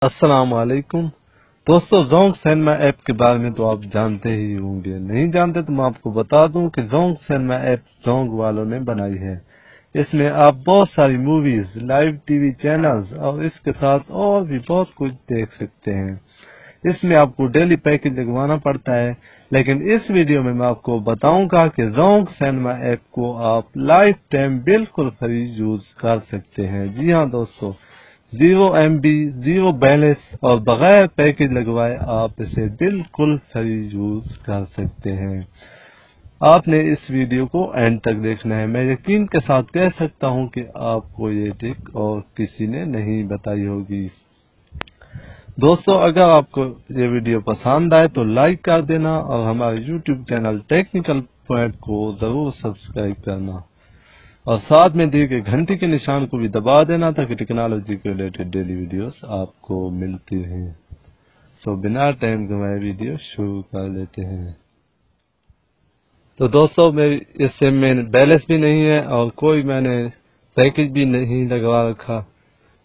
السلام علیکم دوستو، زونگ سینما ایپ کے بارے میں تو آپ جانتے ہی ہوں گے، نہیں جانتے تو میں آپ کو بتا دوں کہ زونگ سینما ایپ زونگ والوں نے بنائی ہے۔ اس میں آپ بہت ساری movies, live T V channels اور اس کے ساتھ اور بھی بہت کچھ دیکھ سکتے ہیں۔ اس میں آپ کو ڈیلی پیکج لگوانا پڑتا ہے، لیکن اس ویڈیو میں آپ کو بتاؤں گا کہ زونگ سینما ایپ کو آپ لائف ٹائم بالکل فری یوز کر سکتے ہیں۔ جی ہاں دوستو، 0 MB، 0 بیلنس اور بغیر پیکج لگوائے آپ اسے بالکل فری یوز کر سکتے ہیں۔ آپ نے اس ویڈیو کو اینڈ تک دیکھنا ہے۔ میں یقین کے ساتھ کہہ سکتا ہوں کہ آپ کو یہ ٹرک اور کسی نے نہیں بتائی ہوگی۔ دوستو، اگر آپ کو یہ ویڈیو پسند آئے تو لائک کر دینا اور ہمارے یوٹیوب چینل ٹیکنیکل پوائنٹ کو ضرور سبسکرائب کرنا اور ساتھ میں دیے گئے گھنٹی کے نشان کو بھی دبا دینا تاکہ ٹیکنالوجی کے ریلیٹڈ ڈیلی ویڈیوز آپ کو ملتی رہیں۔ تو بنا ٹائم گنوائے ویڈیو شروع کر لیتے ہیں۔ تو دوستو، میری اس سم میں بیلنس بھی نہیں ہے اور کوئی میں نے پیکج بھی نہیں لگوا رکھا،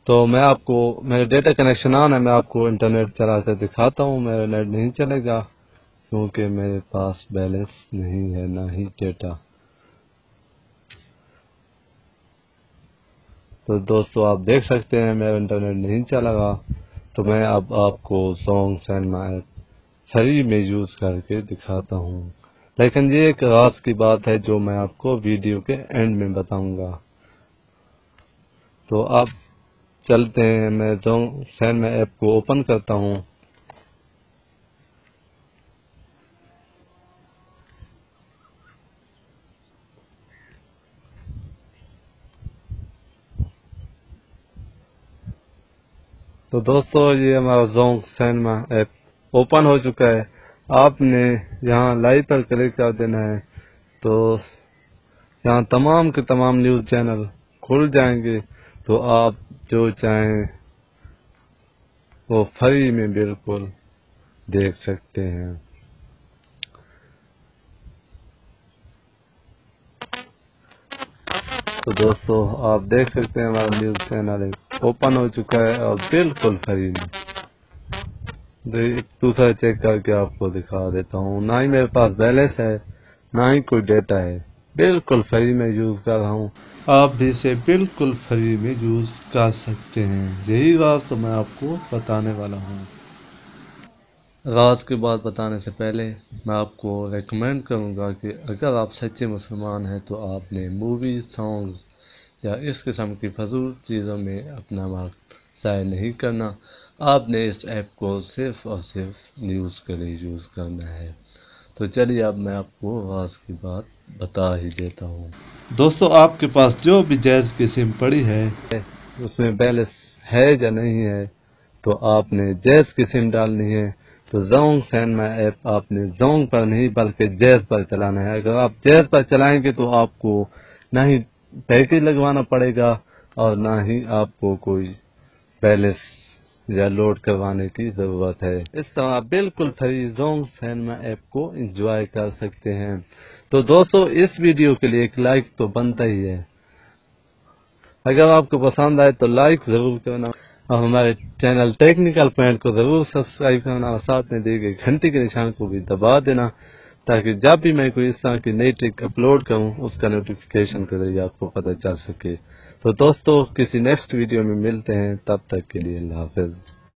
تو میں آپ کو میرے ڈیٹا کنیکشن آن ہے، میں آپ کو انٹرنیٹ چلا کر دکھاتا ہوں۔ میرا نیٹ نہیں چلے گا کیونکہ میرے پاس بیلنس نہیں ہے، نہ ہی ڈیٹا۔ تو دوستو، آپ دیکھ سکتے ہیں میرا انٹرنیٹ نہیں چلا گا، تو میں اب آپ کو زونگ سینما ایپ فری میں یوز کر کے دکھاتا ہوں، لیکن یہ ایک راز کی بات ہے جو میں آپ کو ویڈیو کے اینڈ میں بتاؤں گا۔ تو آپ چلتے ہیں، میں زونگ سینما ایپ کو اوپن کرتا ہوں۔ تو دوستو، یہ ہمارا زونگ سینما ایپ اوپن ہو چکا ہے۔ آپ نے یہاں لائیو پر کلک کر دینا ہے تو یہاں تمام کے تمام نیوز چینل کھل جائیں گے، تو آپ جو چاہیں وہ فری میں بالکل دیکھ سکتے ہیں۔ تو دوستو، آپ دیکھ سکتے ہیں ہمارا نیوز چینل اوپن ہو چکا ہے اور بالکل فری میں۔ دوسرا چیک کر کے آپ کو دکھا دیتا ہوں۔ نہ ہی میرے پاس بیلنس ہے، نہ ہی کوئی ڈیٹا ہے، بالکل فری میں یوز کر رہا ہوں۔ آپ بھی اسے بالکل فری میں یوز کر سکتے ہیں۔ یہی بات تو میں آپ کو بتانے والا ہوں۔ راز کی بات بتانے سے پہلے میں آپ کو ریکمینڈ کروں گا کہ اگر آپ سچے مسلمان ہیں تو آپ نے مووی، سانگز یا اس قسم کی فضول چیزوں میں اپنا وقت ضائع نہیں کرنا۔ آپ نے اس ایپ کو صرف اور صرف نیوز کے لیے یوز کرنا ہے۔ تو چلیے اب میں آپ کو راز کی بات بتا ہی دیتا ہوں۔ دوستو، آپ کے پاس جو بھی جیز کی سم پڑی ہے اس میں بیلنس ہے یا نہیں ہے، تو آپ نے جیز کی سم ڈالنی ہے۔ تو زونگ سینما ایپ آپ نے زونگ پر نہیں بلکہ جیز پر چلانا ہے۔ اگر آپ جیز پر چلائیں گے تو آپ کو نہ ہی پیکج لگوانا پڑے گا اور نہ ہی آپ کو کوئی بیلنس یا لوڈ کروانے کی ضرورت ہے۔ اس طرح آپ بالکل فری زونگ سینما ایپ کو انجوائے کر سکتے ہیں۔ تو دوستو، اس ویڈیو کے لیے ایک لائک تو بنتا ہی ہے۔ اگر آپ کو پسند آئے تو لائک ضرور کرنا اور ہمارے چینل ٹیکنیکل پوائنٹ کو ضرور سبسکرائب کرنا اور ساتھ میں دی گئی گھنٹی کے نشان کو بھی دبا دینا تاکہ جب بھی میں کوئی اس طرح کی نئی ٹرک اپلوڈ کروں اس کا نوٹیفیکیشن کے ذریعے آپ کو پتہ چل سکے۔ تو دوستو، کسی نیکسٹ ویڈیو میں ملتے ہیں، تب تک کے لیے اللہ حافظ۔